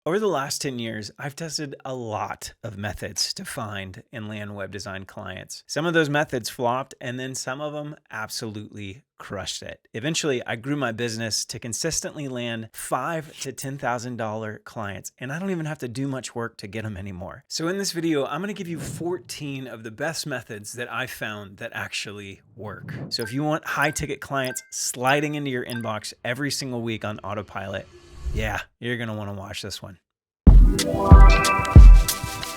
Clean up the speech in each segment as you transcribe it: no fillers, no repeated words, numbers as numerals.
Over the last 10 years, I've tested a lot of methods to find and land web design clients. Some of those methods flopped, and then some of them absolutely crushed it. Eventually, I grew my business to consistently land $5,000 to $10,000 clients, and I don't even have to do much work to get them anymore. So in this video, I'm gonna give you 14 of the best methods that I found that actually work. So if you want high ticket clients sliding into your inbox every single week on autopilot, yeah, you're gonna wanna watch this one.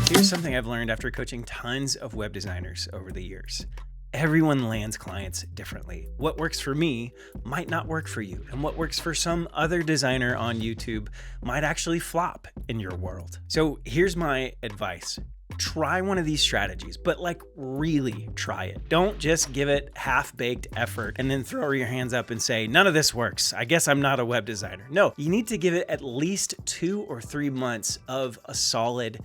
Here's something I've learned after coaching tons of web designers over the years. Everyone lands clients differently. What works for me might not work for you, and what works for some other designer on YouTube might actually flop in your world. So here's my advice. Try one of these strategies, but like really try it. Don't just give it half-baked effort and then throw your hands up and say, none of this works. I guess I'm not a web designer. No, you need to give it at least 2 or 3 months of a solid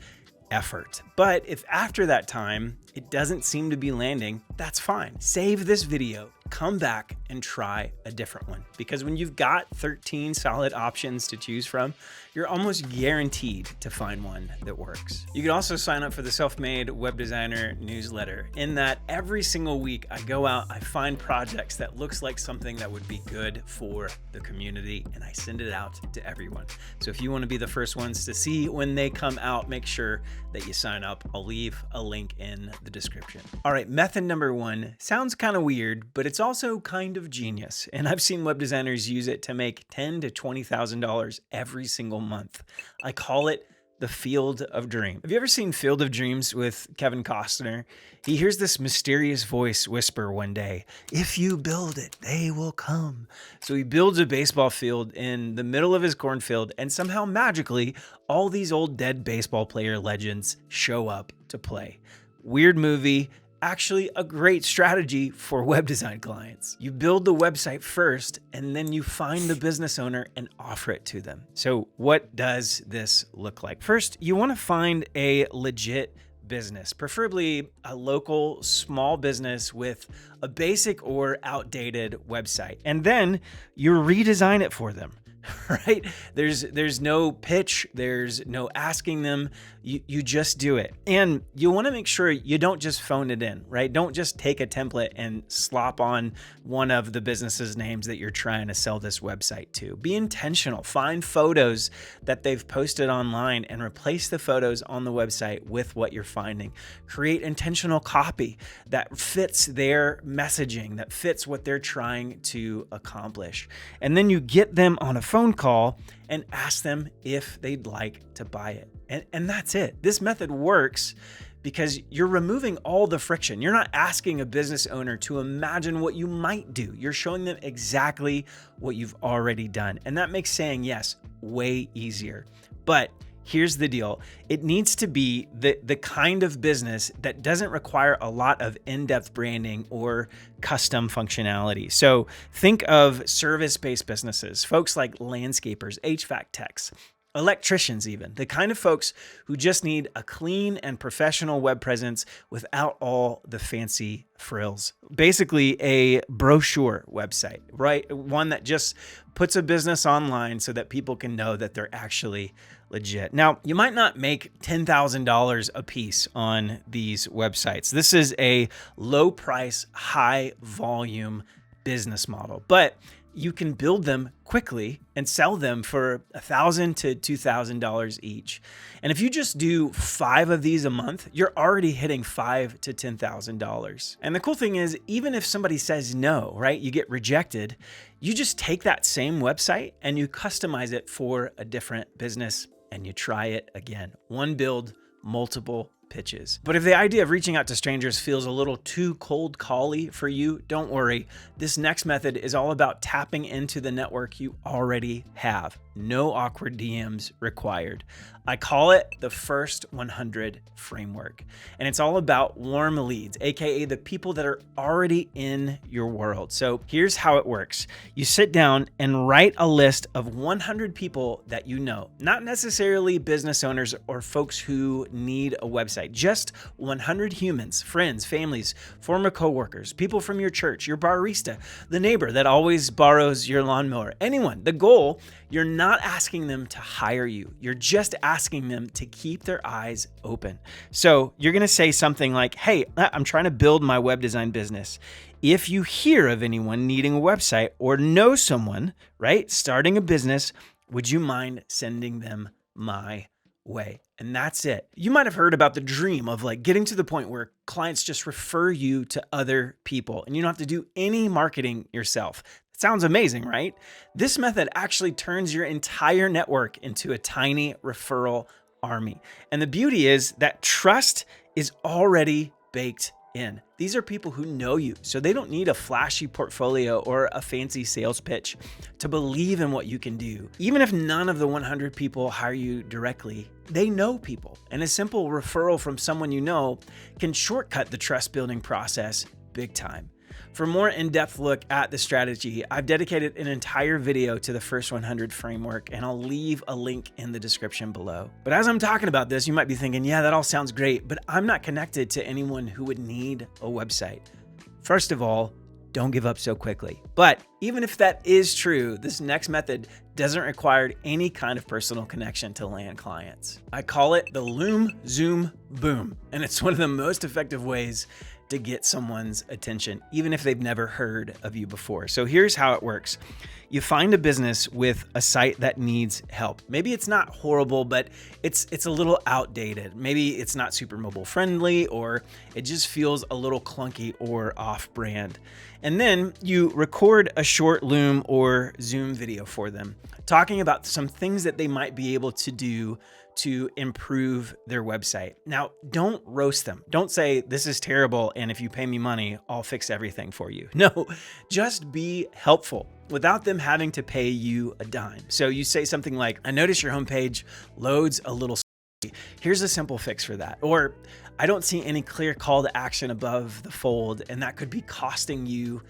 effort. But if after that time, it doesn't seem to be landing, that's fine. Save this video, come back and try a different one. Because when you've got 13 solid options to choose from, you're almost guaranteed to find one that works. You can also sign up for the Self-Made Web Designer newsletter. In that, every single week I go out, I find projects that looks like something that would be good for the community, and I send it out to everyone. So if you want to be the first ones to see when they come out, make sure that you sign up. I'll leave a link in the description. All right, method number 1 sounds kind of weird, but it's also kind of genius. And I've seen web designers use it to make $10,000 to $20,000 every single month. I call it the Field of Dreams. Have you ever seen Field of Dreams with Kevin Costner? He hears this mysterious voice whisper one day, if you build it, they will come. So he builds a baseball field in the middle of his cornfield, and somehow magically, all these old dead baseball player legends show up to play. Weird movie. Actually a great strategy for web design clients. You build the website first, and then you find the business owner and offer it to them. So what does this look like? First, you want to find a legit business, preferably a local small business with a basic or outdated website. And then you redesign it for them. Right? There's no pitch. There's no asking them. You just do it. And you want to make sure you don't just phone it in, right? Don't just take a template and slop on one of the business's names that you're trying to sell this website to. Be intentional. Find photos that they've posted online and replace the photos on the website with what you're finding. Create intentional copy that fits their messaging, that fits what they're trying to accomplish. And then you get them on a phone call and ask them if they'd like to buy it. And that's it. This method works because you're removing all the friction. You're not asking a business owner to imagine what you might do. You're showing them exactly what you've already done. And that makes saying yes way easier. But here's the deal. It needs to be the kind of business that doesn't require a lot of in-depth branding or custom functionality. So think of service-based businesses, folks like landscapers, HVAC techs, electricians even, the kind of folks who just need a clean and professional web presence without all the fancy frills. Basically a brochure website, right? One that just puts a business online so that people can know that they're actually legit. Now, you might not make $10,000 a piece on these websites. This is a low price, high volume business model, but you can build them quickly and sell them for $1,000 to $2,000 each. And if you just do 5 of these a month, you're already hitting $5,000 to $10,000. And the cool thing is, even if somebody says no, right, you get rejected, you just take that same website and you customize it for a different business and you try it again. One build, multiple pitches. But if the idea of reaching out to strangers feels a little too cold call-y for you, don't worry. This next method is all about tapping into the network you already have. No awkward DMs required. I call it the first 100 framework. And it's all about warm leads, AKA the people that are already in your world. So here's how it works. You sit down and write a list of 100 people that you know, not necessarily business owners or folks who need a website website. Just 100 humans, friends, families, former coworkers, people from your church, your barista, the neighbor that always borrows your lawnmower, anyone. The goal, you're not asking them to hire you. You're just asking them to keep their eyes open. So you're going to say something like, hey, I'm trying to build my web design business. If you hear of anyone needing a website or know someone, right, starting a business, would you mind sending them my way? And that's it. You might have heard about the dream of like getting to the point where clients just refer you to other people and you don't have to do any marketing yourself. It sounds amazing, right? This method actually turns your entire network into a tiny referral army. And the beauty is that trust is already baked in. These are people who know you, so they don't need a flashy portfolio or a fancy sales pitch to believe in what you can do. Even if none of the 100 people hire you directly, they know people, and a simple referral from someone you know can shortcut the trust building process big time. For a more in-depth look at the strategy, I've dedicated an entire video to the first 100 framework, and I'll leave a link in the description below. But as I'm talking about this, you might be thinking, yeah, that all sounds great, but I'm not connected to anyone who would need a website. First of all, don't give up so quickly. But even if that is true, this next method doesn't require any kind of personal connection to land clients. I call it the Loom, Zoom, Boom, and it's one of the most effective ways to get someone's attention, even if they've never heard of you before. So here's how it works. You find a business with a site that needs help. Maybe it's not horrible, but it's a little outdated. Maybe it's not super mobile friendly, or it just feels a little clunky or off brand. And then you record a short Loom or Zoom video for them, talking about some things that they might be able to do to improve their website. Now, don't roast them. Don't say, this is terrible, and if you pay me money, I'll fix everything for you. No, just be helpful without them having to pay you a dime. So you say something like, I notice your homepage loads a little slow. Here's a simple fix for that. Or, I don't see any clear call to action above the fold, and that could be costing you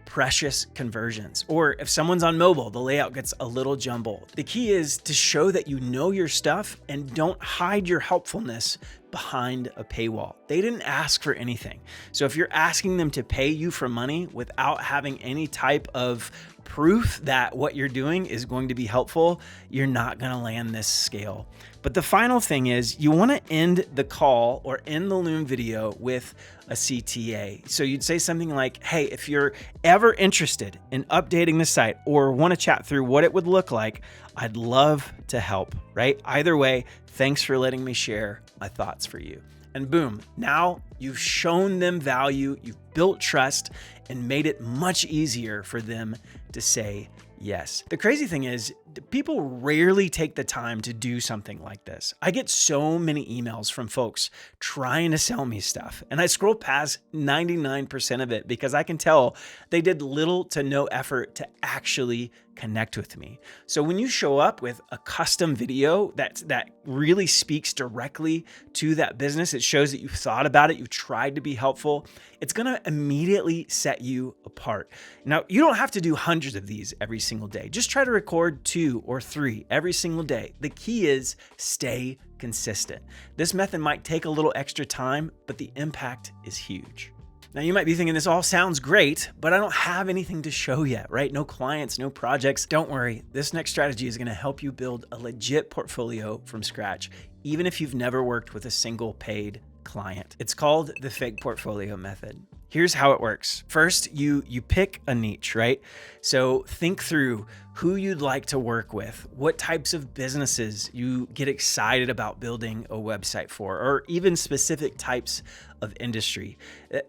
precious conversions. Or if someone's on mobile, the layout gets a little jumbled. The key is to show that you know your stuff and don't hide your helpfulness behind a paywall. They didn't ask for anything. So if you're asking them to pay you for money without having any type of proof that what you're doing is going to be helpful, you're not going to land this scale. But the final thing is you want to end the call or end the Loom video with a CTA. So you'd say something like, hey, if you're ever interested in updating the site or want to chat through what it would look like, I'd love to help, right? Either way, thanks for letting me share my thoughts for you. And boom, now you've shown them value, you've built trust, and made it much easier for them to say yes. The crazy thing is, people rarely take the time to do something like this. I get so many emails from folks trying to sell me stuff, and I scroll past 99% of it because I can tell they did little to no effort to actually connect with me. So when you show up with a custom video that really speaks directly to that business, it shows that you've thought about it, you've tried to be helpful, it's going to immediately set you apart. Now, you don't have to do hundreds of these every single day. Just try to record 2 or 3 every single day. The key is stay consistent. This method might take a little extra time, but the impact is huge. Now you might be thinking this all sounds great, but I don't have anything to show yet, right? No clients, no projects. Don't worry, this next strategy is gonna help you build a legit portfolio from scratch, even if you've never worked with a single paid client. It's called the fake portfolio method. Here's how it works. First, you pick a niche, right? So think through who you'd like to work with, what types of businesses you get excited about building a website for, or even specific types of industry.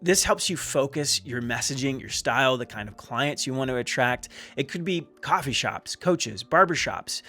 This helps you focus your messaging, your style, the kind of clients you want to attract. It could be coffee shops, coaches, barbershops,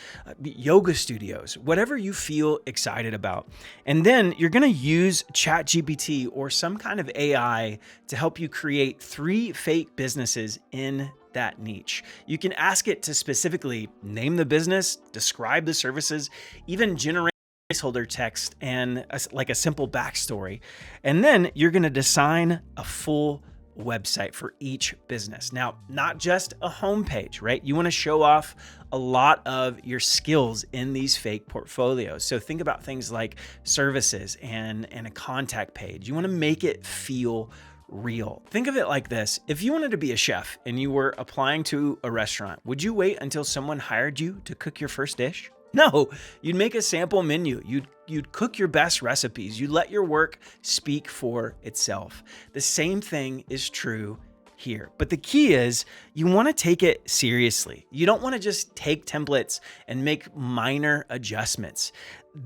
yoga studios, whatever you feel excited about. And then you're going to use ChatGPT or some kind of AI to help you create 3 fake businesses in that niche. You can ask it to specifically name the business, describe the services, even generate placeholder text and like a simple backstory. And then you're going to design a full website for each business. Now, not just a homepage, right? You want to show off a lot of your skills in these fake portfolios. So think about things like services and a contact page. You want to make it feel real. Think of it like this. If you wanted to be a chef and you were applying to a restaurant, would you wait until someone hired you to cook your first dish? No, you'd make a sample menu. You'd cook your best recipes. You'd let your work speak for itself. The same thing is true here. But the key is you want to take it seriously. You don't want to just take templates and make minor adjustments.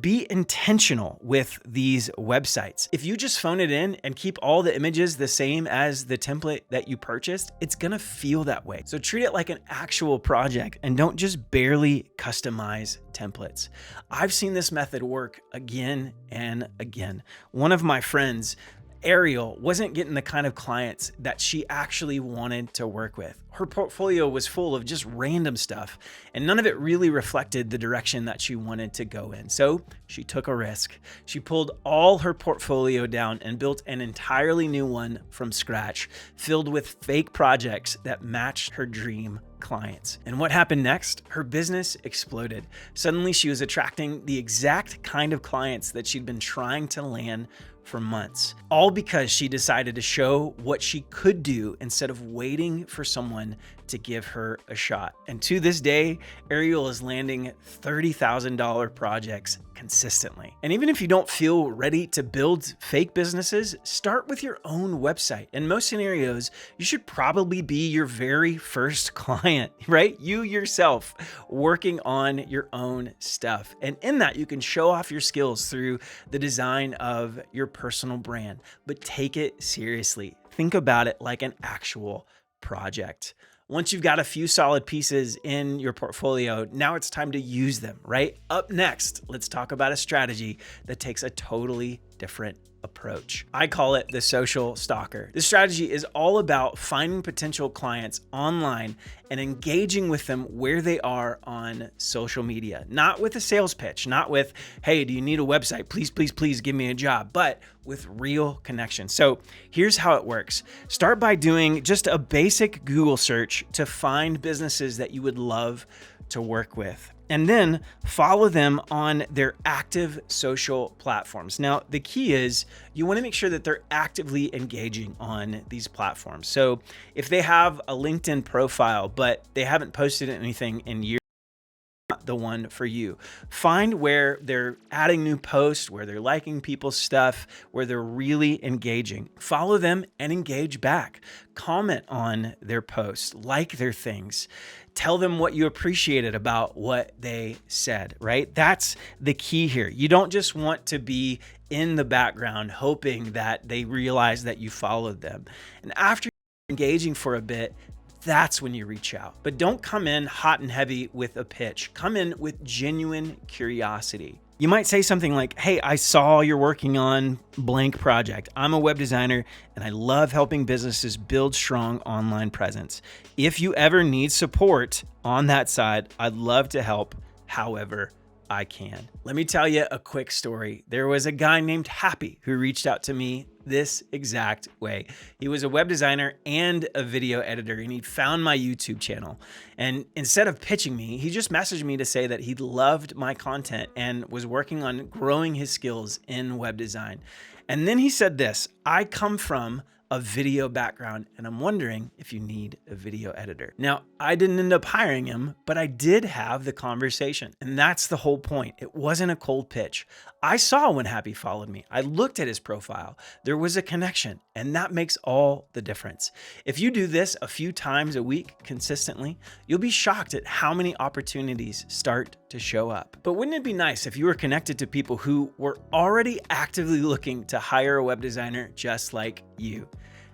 Be intentional with these websites. If you just phone it in and keep all the images the same as the template that you purchased, it's gonna feel that way. So treat it like an actual project and don't just barely customize templates. I've seen this method work again and again. One of my friends, Ariel, wasn't getting the kind of clients that she actually wanted to work with. Her portfolio was full of just random stuff, and none of it really reflected the direction that she wanted to go in. So she took a risk. She pulled all her portfolio down and built an entirely new one from scratch, filled with fake projects that matched her dream clients. And what happened next? Her business exploded. Suddenly she was attracting the exact kind of clients that she'd been trying to land for months, all because she decided to show what she could do instead of waiting for someone to give her a shot. And to this day, Ariel is landing $30,000 projects consistently. And even if you don't feel ready to build fake businesses, start with your own website. In most scenarios, you should probably be your very first client, right? You yourself working on your own stuff. And in that, you can show off your skills through the design of your personal brand, but take it seriously. Think about it like an actual project. Once you've got a few solid pieces in your portfolio, now it's time to use them, right? Up next, let's talk about a strategy that takes a totally different approach. I call it the social stalker. This strategy is all about finding potential clients online and engaging with them where they are on social media. Not with a sales pitch, not with, hey, do you need a website? Please, please, please give me a job, but with real connection. So here's how it works. Start by doing just a basic Google search to find businesses that you would love to work with. And then follow them on their active social platforms. Now, the key is you want to make sure that they're actively engaging on these platforms. So if they have a LinkedIn profile, but they haven't posted anything in years, not the one for you. Find where they're adding new posts, where they're liking people's stuff, where they're really engaging. Follow them and engage back. Comment on their posts, like their things. Tell them what you appreciated about what they said, right? That's the key here. You don't just want to be in the background hoping that they realize that you followed them. And after engaging for a bit, that's when you reach out. But don't come in hot and heavy with a pitch. Come in with genuine curiosity. You might say something like, hey, I saw you're working on blank project. I'm a web designer and I love helping businesses build strong online presence. If you ever need support on that side, I'd love to help however I can. Let me tell you a quick story. There was a guy named Happy who reached out to me this exact way. He was a web designer and a video editor, and he found my YouTube channel. And instead of pitching me, he just messaged me to say that he loved my content and was working on growing his skills in web design. And then he said this, I come from a video background, and I'm wondering if you need a video editor. Now, I didn't end up hiring him, but I did have the conversation. And that's the whole point. It wasn't a cold pitch. I saw when Happy followed me. I looked at his profile. There was a connection, and that makes all the difference. If you do this a few times a week consistently, you'll be shocked at how many opportunities start to show up. But wouldn't it be nice if you were connected to people who were already actively looking to hire a web designer just like you?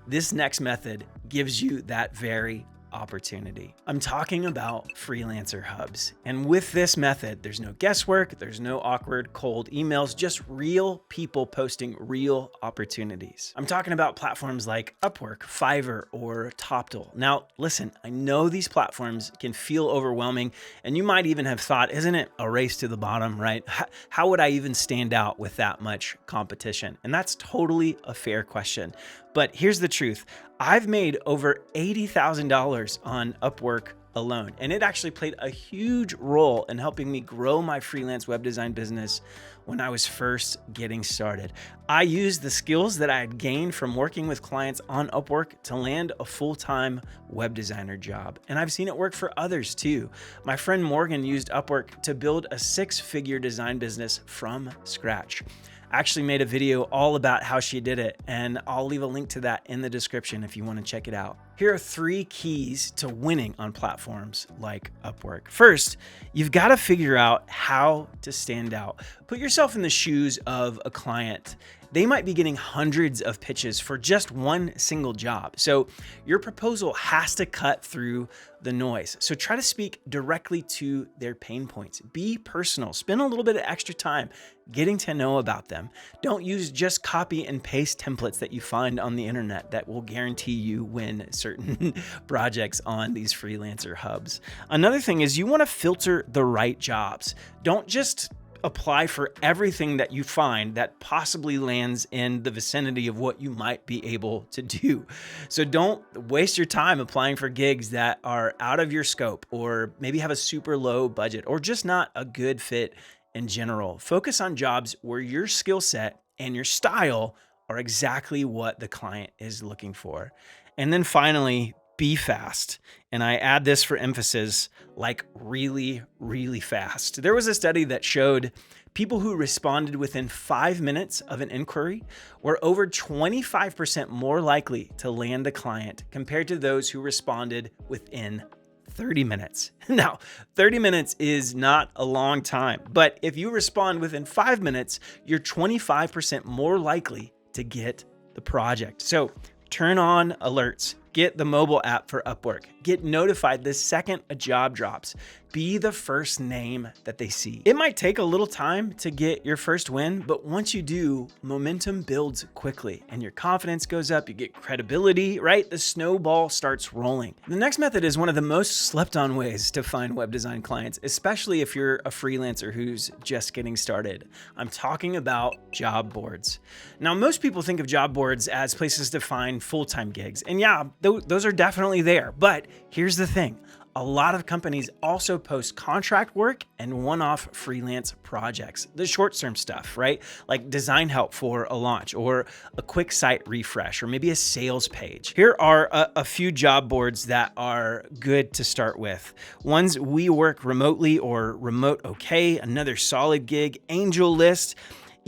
This next method gives you that very opportunity. I'm talking about Freelancer hubs. And with this method, there's no guesswork, there's no awkward cold emails, just real people posting real opportunities. I'm talking about platforms like Upwork, Fiverr, or Toptal. Now, listen, I know these platforms can feel overwhelming, and you might even have thought, isn't it a race to the bottom, right? How would I even stand out with that much competition? And that's totally a fair question. But here's the truth. I've made over $80,000 on Upwork alone, and it actually played a huge role in helping me grow my freelance web design business when I was first getting started. I used the skills that I had gained from working with clients on Upwork to land a full-time web designer job, and I've seen it work for others too. My friend Morgan used Upwork to build a six-figure design business from scratch. I actually made a video all about how she did it, and I'll leave a link to that in the description if you want to check it out. Here are 3 keys to winning on platforms like Upwork. First, you've got to figure out how to stand out. Put yourself in the shoes of a client. They might be getting hundreds of pitches for just one single job. So your proposal has to cut through the noise. So try to speak directly to their pain points. Be personal. Spend a little bit of extra time getting to know about them. Don't use just copy and paste templates that you find on the internet that will guarantee you win certain projects on these freelancer hubs. Another thing is you want to filter the right jobs. Don't just apply for everything that you find that possibly lands in the vicinity of what you might be able to do. So don't waste your time applying for gigs that are out of your scope, or maybe have a super low budget, or just not a good fit in general. Focus on jobs where your skill set and your style are exactly what the client is looking for. And then finally, be fast. And I add this for emphasis, like really, really fast. There was a study that showed people who responded within 5 minutes of an inquiry were over 25% more likely to land a client compared to those who responded within 30 minutes. Now, 30 minutes is not a long time, but if you respond within 5 minutes, you're 25% more likely to get the project. So turn on alerts. Get the mobile app for Upwork. Get notified the second a job drops. Be the first name that they see. It might take a little time to get your first win, but once you do, momentum builds quickly and your confidence goes up. You get credibility, right? The snowball starts rolling. The next method is one of the most slept on ways to find web design clients, especially if you're a freelancer who's just getting started. I'm talking about job boards. Now, most people think of job boards as places to find full-time gigs. And yeah, those are definitely there. But here's the thing. A lot of companies also post contract work and one-off freelance projects, the short-term stuff, right? Like design help for a launch, or a quick site refresh, or maybe a sales page. Here are a few job boards that are good to start with. One's We Work Remotely, or Remote OK, another Solid Gig, Angel List,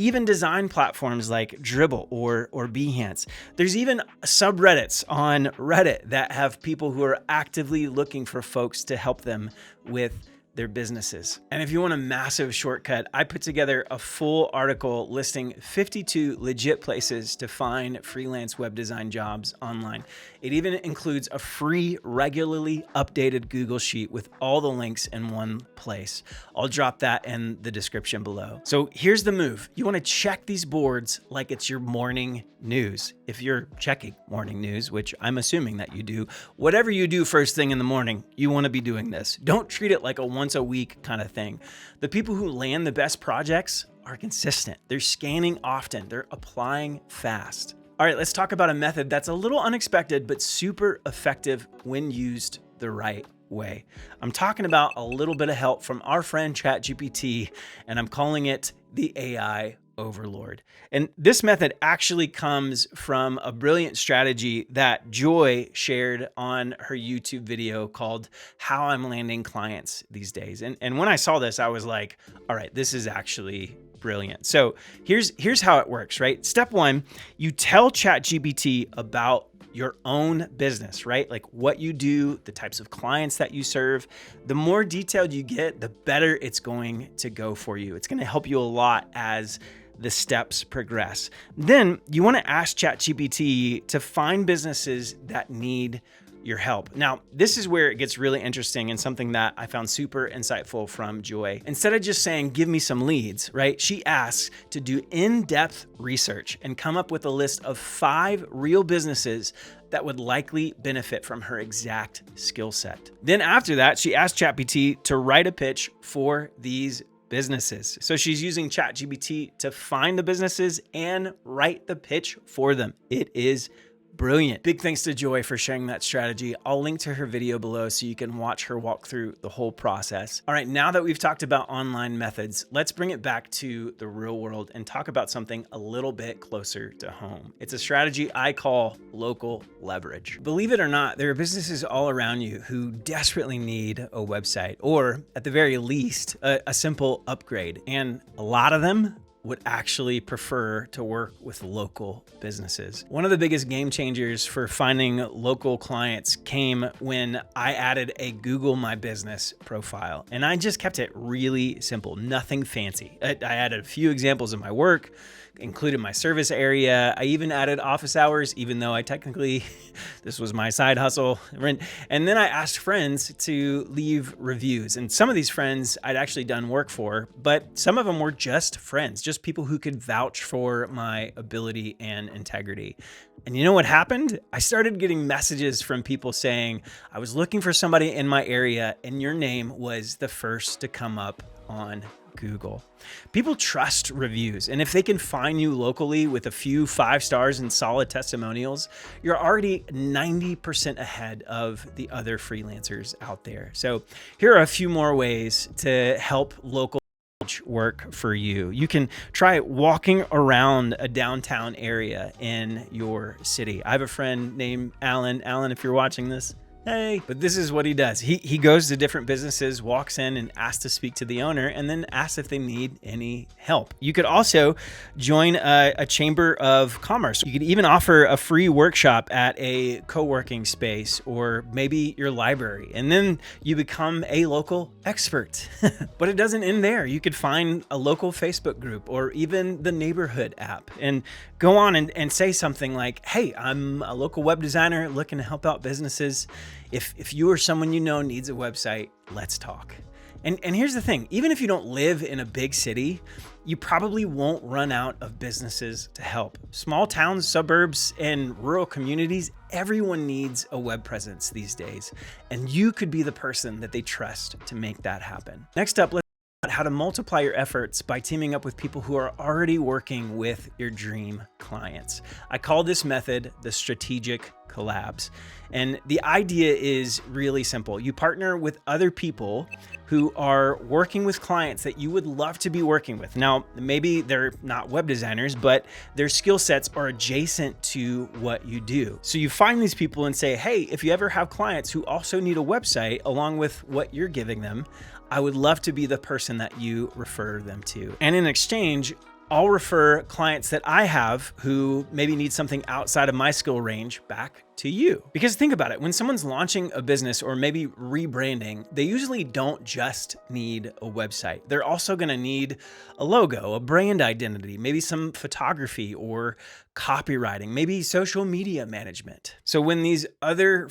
even design platforms like Dribbble or Behance. There's even subreddits on Reddit that have people who are actively looking for folks to help them with their businesses. And if you want a massive shortcut, I put together a full article listing 52 legit places to find freelance web design jobs online. It even includes a free, regularly updated Google Sheet with all the links in one place. I'll drop that in the description below. So here's the move. You want to check these boards like it's your morning news. If you're checking morning news, which I'm assuming that you do, whatever you do first thing in the morning, you want to be doing this. Don't treat it like a once a week kind of thing. The people who land the best projects are consistent. They're scanning often. They're applying fast. All right, let's talk about a method that's a little unexpected, but super effective when used the right way. I'm talking about a little bit of help from our friend ChatGPT, and I'm calling it the AI Overlord. And this method actually comes from a brilliant strategy that Joy shared on her YouTube video called How I'm Landing Clients These Days. And when I saw this, I was like, all right, this is actually brilliant. So here's how it works, right? Step 1, you tell ChatGPT about your own business, right? Like what you do, the types of clients that you serve. The more detailed you get, the better it's going to go for you. It's going to help you a lot as the steps progress. Then you want to ask ChatGPT to find businesses that need your help. Now, this is where it gets really interesting and something that I found super insightful from Joy. Instead of just saying, give me some leads, right? She asks to do in-depth research and come up with a list of 5 real businesses that would likely benefit from her exact skill set. Then after that, she asked ChatGPT to write a pitch for these businesses. So she's using ChatGPT to find the businesses and write the pitch for them. It is Brilliant. Big thanks to Joy for sharing that strategy. I'll link to her video below so you can watch her walk through the whole process. All right, now that we've talked about online methods, let's bring it back to the real world and talk about something a little bit closer to home. It's a strategy I call local leverage. Believe it or not, there are businesses all around you who desperately need a website, or at the very least, a simple upgrade. And a lot of them would actually prefer to work with local businesses. One of the biggest game changers for finding local clients came when I added a Google My Business profile. And I just kept it really simple, nothing fancy. I added a few examples of my work, included my service area. I even added office hours, even though I technically, this was my side hustle. And then I asked friends to leave reviews. And some of these friends I'd actually done work for, but some of them were just friends, just people who could vouch for my ability and integrity. And you know what happened? I started getting messages from people saying, I was looking for somebody in my area and your name was the first to come up on Google. People trust reviews, and if they can find you locally with a few 5 stars and solid testimonials, you're already 90% ahead of the other freelancers out there. So here are a few more ways to help local work for you. You can try walking around a downtown area in your city. I have a friend named Alan. Alan, if you're watching this, hey, but this is what he does. He goes to different businesses, walks in and asks to speak to the owner, and then asks if they need any help. You could also join a chamber of commerce. You could even offer a free workshop at a co-working space or maybe your library, and then you become a local expert. But it doesn't end there. You could find a local Facebook group or even the neighborhood app and go on and say something like, hey, I'm a local web designer looking to help out businesses. If you or someone you know needs a website, let's talk. And here's the thing, even if you don't live in a big city, you probably won't run out of businesses to help. Small towns, suburbs, and rural communities, everyone needs a web presence these days. And you could be the person that they trust to make that happen. Next up, let's talk about how to multiply your efforts by teaming up with people who are already working with your dream clients. I call this method the strategic collabs. And the idea is really simple. You partner with other people who are working with clients that you would love to be working with. Now, maybe they're not web designers, but their skill sets are adjacent to what you do. So you find these people and say, hey, if you ever have clients who also need a website along with what you're giving them, I would love to be the person that you refer them to. And in exchange, I'll refer clients that I have who maybe need something outside of my skill range back to you. Because think about it, when someone's launching a business or maybe rebranding, they usually don't just need a website. They're also gonna need a logo, a brand identity, maybe some photography or copywriting, maybe social media management. So when these other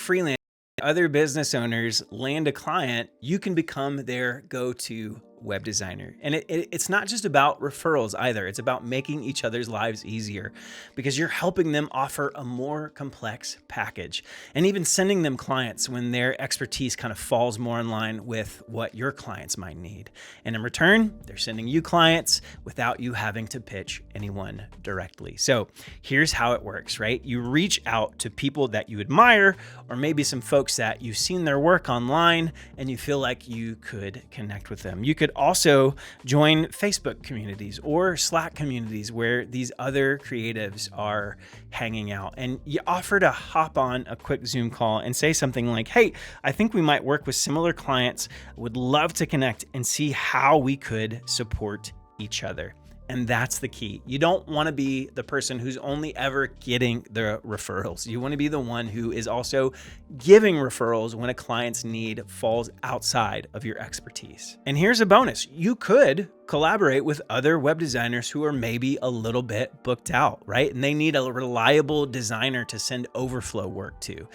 business owners land a client, you can become their go-to web designer. And it's not just about referrals either. It's about making each other's lives easier because you're helping them offer a more complex package and even sending them clients when their expertise kind of falls more in line with what your clients might need. And in return, they're sending you clients without you having to pitch anyone directly. So here's how it works, right? You reach out to people that you admire or maybe some folks that you've seen their work online and you feel like you could connect with them. You could also join Facebook communities or Slack communities where these other creatives are hanging out, and you offer to hop on a quick Zoom call and say something like, hey, I think we might work with similar clients, would love to connect and see how we could support each other. And that's the key. You don't want to be the person who's only ever getting the referrals. You want to be the one who is also giving referrals when a client's need falls outside of your expertise. And here's a bonus. You could collaborate with other web designers who are maybe a little bit booked out, right? And they need a reliable designer to send overflow work to.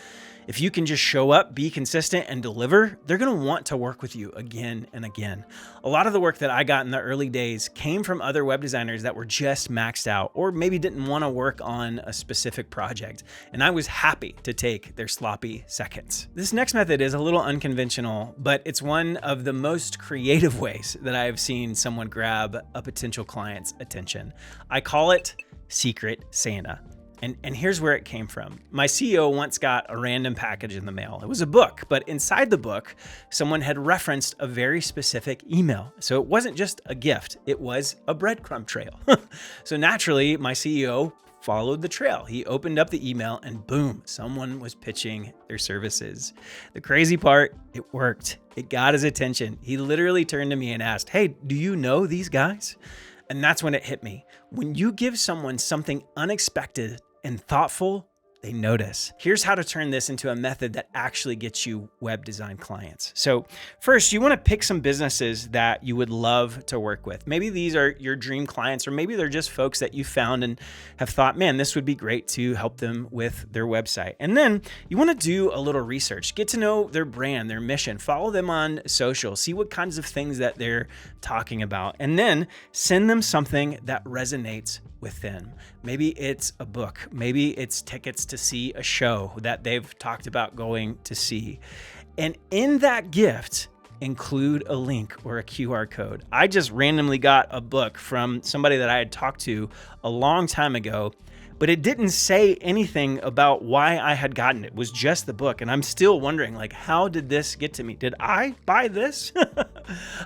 If you can just show up, be consistent, and deliver, they're going to want to work with you again and again. A lot of the work that I got in the early days came from other web designers that were just maxed out or maybe didn't want to work on a specific project, and I was happy to take their sloppy seconds. This next method is a little unconventional, but it's one of the most creative ways that I have seen someone grab a potential client's attention. I call it Secret Santa. And here's where it came from. My CEO once got a random package in the mail. It was a book, but inside the book, someone had referenced a very specific email. So it wasn't just a gift, it was a breadcrumb trail. So naturally, my CEO followed the trail. He opened up the email and boom, someone was pitching their services. The crazy part, it worked. It got his attention. He literally turned to me and asked, "Hey, do you know these guys?" And that's when it hit me. When you give someone something unexpected and thoughtful, they notice. Here's how to turn this into a method that actually gets you web design clients. So first, you want to pick some businesses that you would love to work with. Maybe these are your dream clients, or maybe they're just folks that you found and have thought, man, this would be great to help them with their website. And then you want to do a little research, get to know their brand, their mission, follow them on social, see what kinds of things that they're talking about, and then send them something that resonates with them. Maybe it's a book, maybe it's tickets to see a show that they've talked about going to see. And in that gift, include a link or a QR code. I just randomly got a book from somebody that I had talked to a long time ago, but it didn't say anything about why I had gotten it. It was just the book. And I'm still wondering, like, how did this get to me? Did I buy this?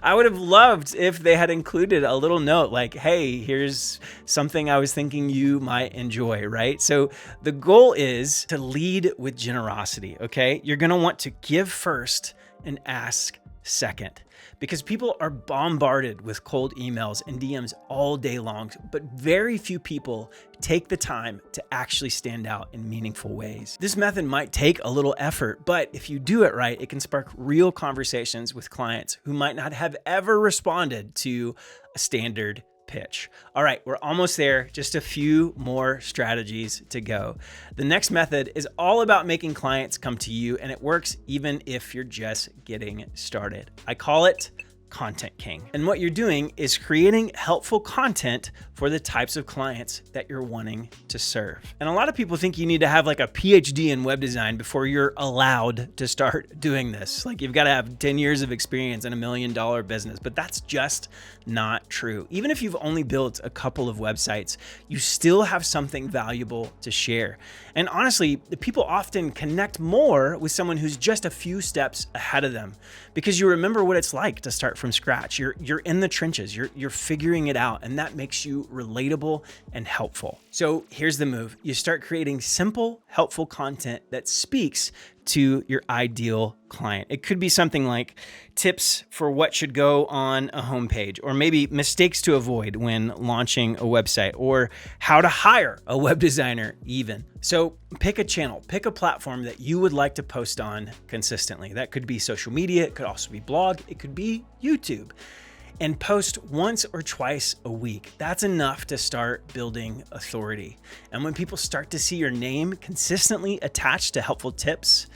I would have loved if they had included a little note like, hey, here's something I was thinking you might enjoy, right? So the goal is to lead with generosity, okay? You're gonna want to give first and ask second, because people are bombarded with cold emails and DMs all day long, but very few people take the time to actually stand out in meaningful ways. This method might take a little effort, but if you do it right, it can spark real conversations with clients who might not have ever responded to a standard pitch. All right, we're almost there. Just a few more strategies to go. The next method is all about making clients come to you, and it works even if you're just getting started. I call it Content King. And what you're doing is creating helpful content for the types of clients that you're wanting to serve. And a lot of people think you need to have like a PhD in web design before you're allowed to start doing this. Like you've got to have 10 years of experience in $1 million business, but that's just not true. Even if you've only built a couple of websites, you still have something valuable to share. And honestly, the people often connect more with someone who's just a few steps ahead of them, because you remember what it's like to start from scratch. You're in the trenches, you're figuring it out, and that makes you relatable and helpful. So here's the move. You start creating simple, helpful content that speaks to your ideal client. It could be something like tips for what should go on a homepage, or maybe mistakes to avoid when launching a website, or how to hire a web designer even. So pick a channel, pick a platform that you would like to post on consistently. That could be social media, it could also be blog, it could be YouTube. And post once or twice a week. That's enough to start building authority. And when people start to see your name consistently attached to helpful tips,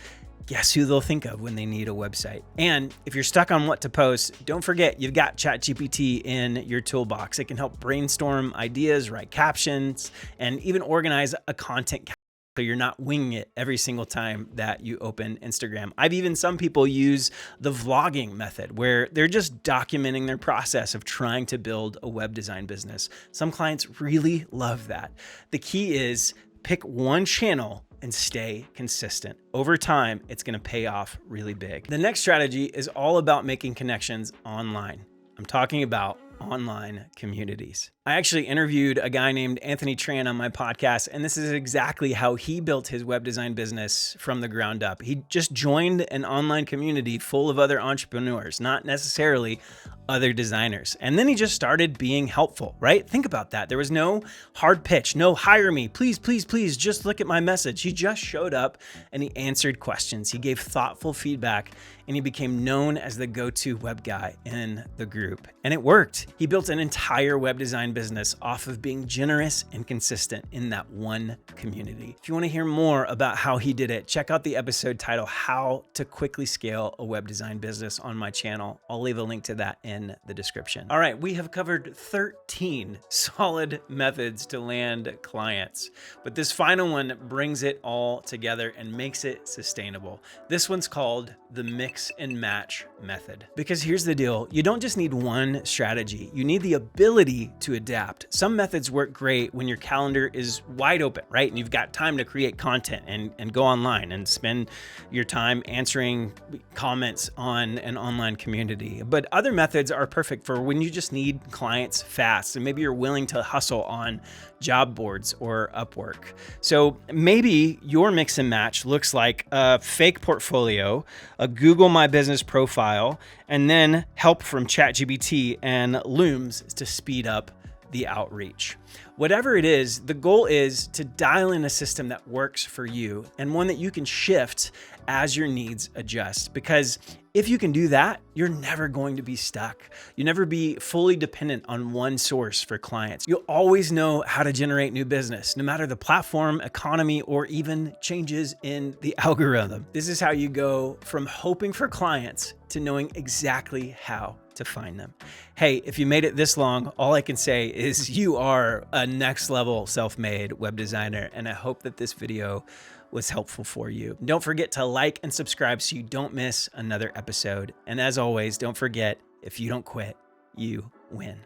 guess who they'll think of when they need a website? And if you're stuck on what to post, don't forget you've got ChatGPT in your toolbox. It can help brainstorm ideas, write captions, and even organize a content so you're not winging it every single time that you open Instagram. I've even some people use the vlogging method where they're just documenting their process of trying to build a web design business. Some clients really love that. The key is pick one channel and stay consistent. Over time, it's gonna pay off really big. The next strategy is all about making connections online. I'm talking about online communities. I actually interviewed a guy named Anthony Tran on my podcast, and this is exactly how he built his web design business from the ground up. He just joined an online community full of other entrepreneurs, not necessarily other designers. And then he just started being helpful, right? Think about that. There was no hard pitch, no hire me, please, please, please, just look at my message. He just showed up and he answered questions. He gave thoughtful feedback, and he became known as the go-to web guy in the group. And it worked. He built an entire web design business off of being generous and consistent in that one community. If you want to hear more about how he did it, check out the episode titled How to Quickly Scale a Web Design Business on my channel. I'll leave a link to that in the description. All right, we have covered 13 solid methods to land clients, but this final one brings it all together and makes it sustainable. This one's called the mix and match method. Because here's the deal, you don't just need one strategy, you need the ability to adapt. Some methods work great when your calendar is wide open, right? And you've got time to create content and go online and spend your time answering comments on an online community. But other methods are perfect for when you just need clients fast, and maybe you're willing to hustle on job boards or Upwork. So maybe your mix and match looks like a fake portfolio, a Google My Business profile, and then help from ChatGPT and Looms to speed up the outreach. Whatever it is, the goal is to dial in a system that works for you and one that you can shift as your needs adjust. Because if you can do that, you're never going to be stuck. You'll never be fully dependent on one source for clients. You'll always know how to generate new business, no matter the platform, economy, or even changes in the algorithm. This is how you go from hoping for clients to knowing exactly how to find them. Hey, if you made it this long, all I can say is you are a next level self-made web designer, and I hope that this video was helpful for you. Don't forget to like and subscribe so you don't miss another episode. And as always, don't forget, if you don't quit, you win.